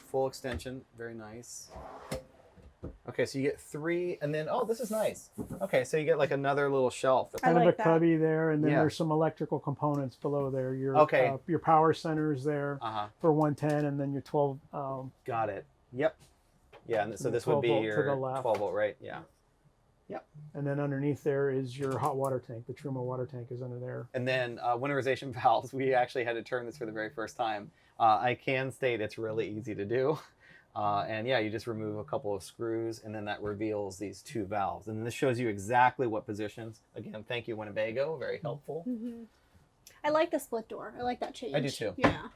full extension, very nice. Okay, so you get 3, and then, oh, this is nice. Okay, so you get like another little shelf. I Kind of like a that. cubby there, and then Yeah. there's some electrical components below there. Okay. Your power center is there for 110, and then your 12. Got it. Yep. Yeah, and so And this would 12 be volt to your the left. 12 volt, right? Yeah. And then underneath there is your hot water tank. The Truma water tank is under there. And then winterization valves. We actually had to turn this for the very first time. I can state it's really easy to do. And yeah, you just remove a couple of screws, and then that reveals these 2 valves. And this shows you exactly what positions. Again, thank you, Winnebago. Very helpful. I like the split door. I like that change. I do too. Yeah.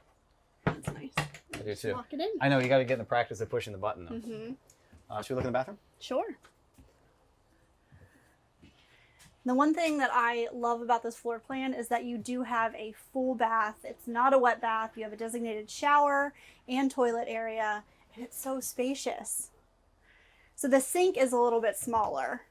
That's nice. I do too. Lock it in. I know, you got to get in the practice of pushing the button, though. Should we look in the bathroom? Sure. The one thing that I love about this floor plan is that you do have a full bath. It's not a wet bath. You have a designated shower and toilet area, and it's so spacious. So the sink is a little bit smaller.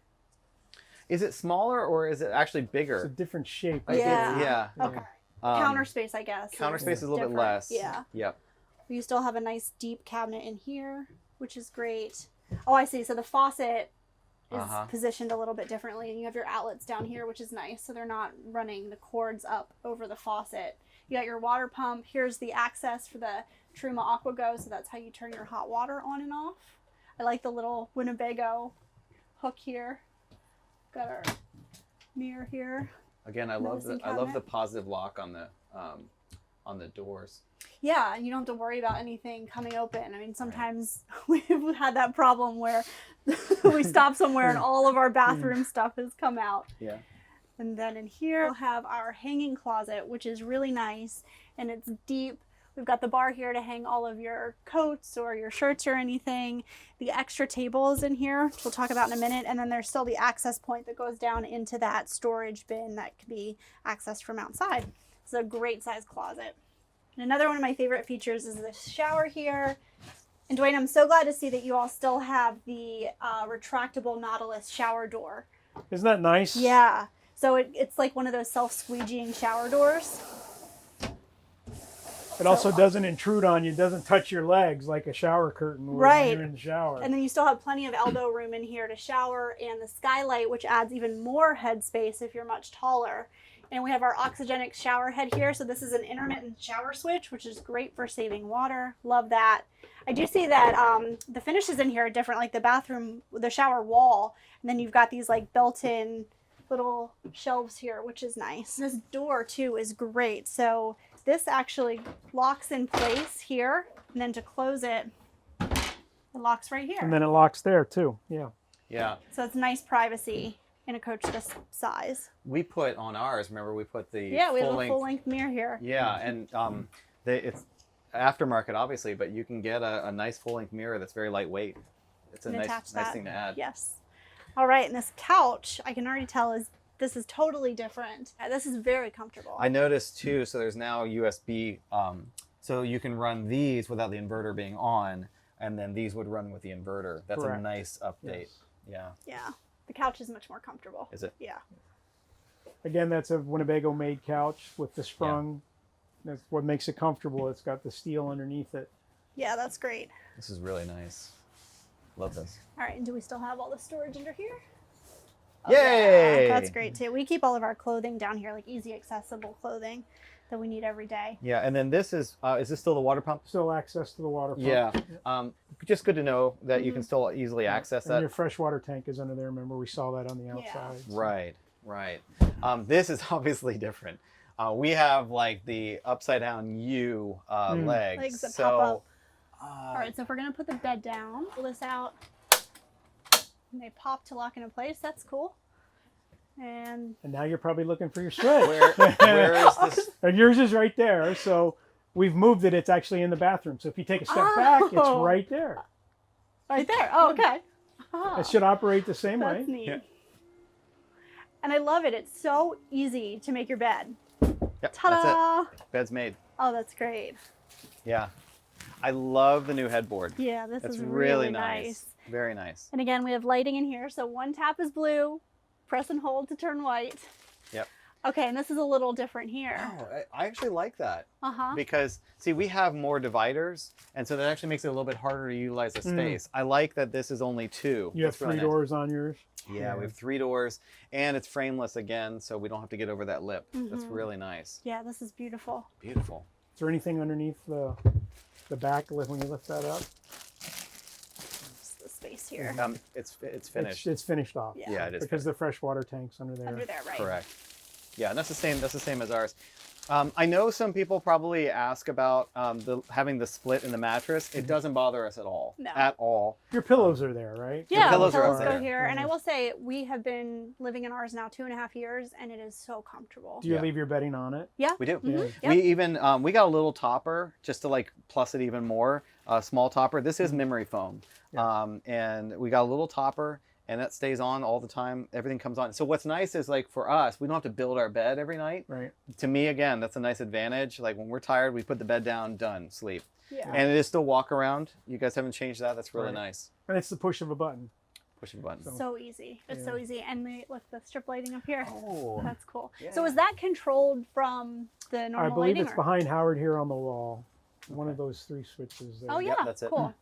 Is it smaller or is it actually It's a bigger? different shape. Yeah. Yeah. Okay. Counter space, I guess. Counter space is a little bit different. less. Yeah. Yep. You still have a nice deep cabinet in here, which is great. Oh, I see. So the faucet is positioned a little bit differently, and you have your outlets down here, which is nice. So they're not running the cords up over the faucet. You got your water pump. Here's the access for the Truma AquaGo, so that's how you turn your hot water on and off. I like the little Winnebago hook here. Got our mirror here. Again, I love the Medicine positive lock on the doors. Yeah, and you don't have to worry about anything coming open. I mean, sometimes we've had that problem where we stop somewhere and all of our bathroom stuff has come out. Yeah. And then in here, we'll have our hanging closet, which is really nice, and it's deep. We've got the bar here to hang all of your coats or your shirts or anything. The extra table is in here, which we'll talk about in a minute. And then there's still the access point that goes down into that storage bin that can be accessed from outside. It's a great size closet. And another one of my favorite features is the shower here. And Duane, I'm so glad to see that you all still have the retractable Nautilus shower door. Isn't that nice? Yeah. So it's like one of those self-squeegeeing shower doors. It also doesn't intrude on you. It doesn't touch your legs like a shower curtain would when you're in the shower. And then you still have plenty of elbow room in here to shower, and the skylight, which adds even more head space if you're much taller. And we have our oxygenic shower head here. So this is an intermittent shower switch, which is great for saving water. Love that. I do see that the finishes in here are different, like the bathroom, the shower wall. And then you've got these like built-in little shelves here, which is nice. This door too is great. So this actually locks in place here, and then to close it, it locks right here. And then it locks there too. Yeah. Yeah. So it's nice privacy in a coach this size. We put on ours, remember we put the We have a full-length mirror here. Yeah, and it's aftermarket obviously, but you can get a nice full-length mirror that's very lightweight. It's a nice thing to add. Yes. All right, and this couch, I can already tell this is totally different. This is very comfortable. I noticed too, so there's now USB, so you can run these without the inverter being on, and then these would run with the inverter. That's Correct. a nice update. Yes. Yeah. The couch is much more comfortable. Is it? Yeah. Again, that's a Winnebago made couch with the sprung. Yeah. That's what makes it comfortable. It's got the steel underneath it. Yeah, that's great. This is really nice. Love this. All right, and do we still have all the storage under here? Yay! Yeah, that's great too. We keep all of our clothing down here, like easy accessible clothing that we need every day. Yeah, and then this is this still the water pump? Still access to the water pump. Yeah. Just good to know that you can still easily access And that. your freshwater tank is under there. Remember, we saw that on the outside. Right, right. This is obviously different. We have like the upside down U legs. That so, pop up. All right, so if we're gonna put the bed down, pull this out, and they pop to lock into place. That's cool. And now you're probably looking for your switch. where is this? And yours is right there. So we've moved it. It's actually in the bathroom. So if you take a step back, it's right there. Right there. Oh, okay. It should operate the same way. That's neat. Yeah. And I love it. It's so easy to make your bed. Yep, Ta-da! that's it. Bed's made. Oh, that's great. Yeah. I love the new headboard. Yeah, this It's is really nice. Very nice. And again, we have lighting in here. So one tap is blue, press and hold to turn white. Yep. Okay, and this is a little different here. Oh, I actually like that. Uh-huh. Because, see, we have more dividers, and so that actually makes it a little bit harder to utilize the space. I like that this is only 2. You have That's really 3 nice. doors on yours? Yeah, we have 3 doors, and it's frameless again, so we don't have to get over that lip. That's really nice. Yeah, this is beautiful. Beautiful. Is there anything underneath the back when you lift that up? Just the space here. It's finished. It's finished off. Yeah, it is Because the freshwater tank's under there. Under there, right? Correct. Yeah, and that's the same. That's the same as ours. I know some people probably ask about having the split in the mattress. It doesn't bother us at all. No. At all. Your pillows are there, right? Yeah, pillows are up go there. here. And I Yeah. will say, we have been living in ours now 2.5 years, and it is so comfortable. Do you Yeah. leave your bedding on it? Yeah. We do. Mhm. Yeah. Yep. We even we got a little topper just to like plus it even more. A small topper. This is memory foam, and we got a little topper, and that stays on all the time. Everything comes on. So what's nice is like for us, we don't have to build our bed every night. Right. To me, again, that's a nice advantage. Like when we're tired, we put the bed down, done, sleep. Yeah. And it is still walk around. You guys haven't changed that. That's really Right. nice. And it's the push of a button. Pushing a button. So easy. It's so easy. And look, the strip lighting up here. Oh. That's cool. So Yeah. is that controlled from the normal I believe lighting? it's behind Howard here on the wall. One of those 3 switches there. Oh, yeah. Yep, that's it. Cool.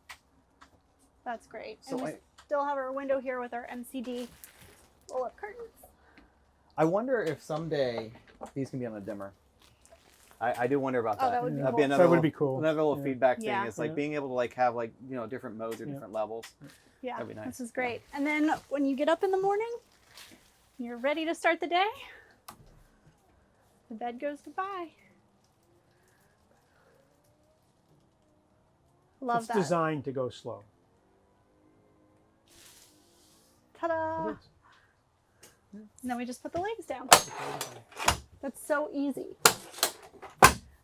That's great. So and we still have our window here with our MCD roll-up curtains. I wonder if someday these can be on a dimmer. I do wonder about that. Oh, that would be That'd cool. another That would little- be cool. Another little Yeah. feedback thing Yeah. is like Yeah. being able to like have like different modes or Yeah. different levels. Yeah, That'd be nice. this is great. And then when you get up in the morning, you're ready to start the day. The bed goes goodbye. Love It's that. designed to go slow. Ta-da! It is. And then we just put the legs down. That's so easy.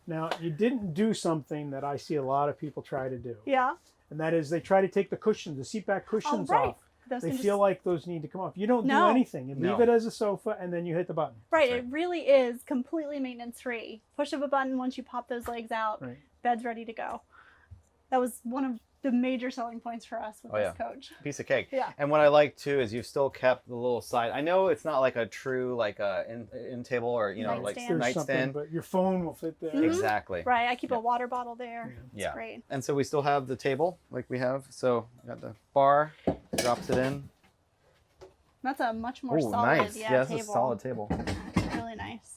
Now, you didn't do something that I see a lot of people try to do. Yeah. And that is they try to take the cushions, the seat back cushions right. off. Those They can feel just- like those need to come off. You don't do No. anything. You leave No. it as a sofa and then you hit the button. Right, Right. it really is completely maintenance free. Push of a button once you pop those legs out, Right. bed's ready to go. That was one of the major selling points for us with Oh, this yeah. coach. Piece of cake. Yeah. And what I like too is you've still kept the little side. I know it's not like a true like in table or like Nightstand. There's something, nightstand. but your phone will fit there. Mhm. Exactly. Right, I keep Yeah. a water bottle there. It's Yeah. great. And so we still have the table like we have. So we got the bar, drops it in. That's a much more Oh, solid nice. Yeah, this table. is a solid table. Really nice.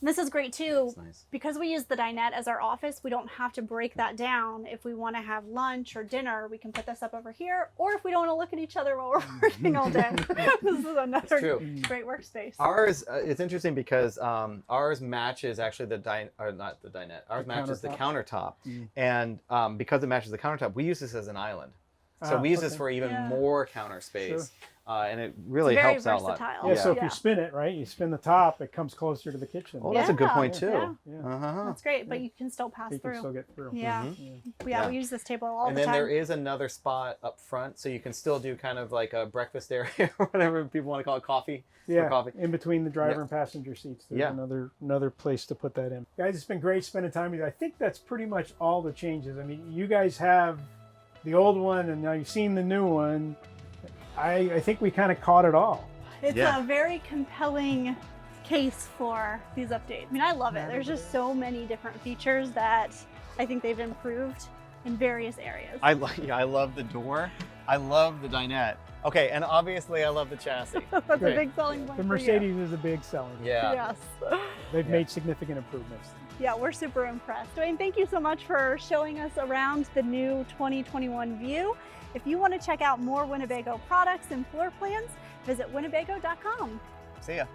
And this is great too. That's nice. Because we use the dinette as our office, we don't have to break that down. If we want to have lunch or dinner, we can put this up over here. Or if we don't want to look at each other while we're working all day, this is another true. great workspace. Ours, it's interesting because ours matches actually not the dinette. Ours matches the countertop, and because it matches the countertop, we use this as an island. So we use this okay. for even Yeah. more counter space, and it It's really very helps out a lot. versatile. Yeah, so if Yeah. you spin it, right, you spin the top, it comes closer to the kitchen. Oh, that's a good Yeah, point too. yeah. Yeah. Uh-huh. That's great, but you can still pass You can through. still get through. Yeah. Mhm. Yeah, Yeah. we use this table all And the then time. there is another spot up front, so you can still do kind of like a breakfast area or whatever people want to call it, coffee. Yeah, coffee. in between the driver Yeah. and passenger seats. There's Yeah. another place to put that in. Guys, it's been great spending time with you. I think that's pretty much all the changes. I mean, you guys have the old one, and now you've seen the new one. I think we kind of caught it all. It's Yeah. a very compelling case for these updates. I mean, I love it. There's just so many different features that I think they've improved in various areas. I love the door. I love the dinette. Okay, and obviously I love the chassis. That's a Great. big selling point The for you. Mercedes is a big seller. Yeah. Yes. They've Yeah. made significant improvements. Yeah, we're super impressed. Duane, thank you so much for showing us around the new 2021 View. If you want to check out more Winnebago products and floor plans, visit winnebago.com. See ya.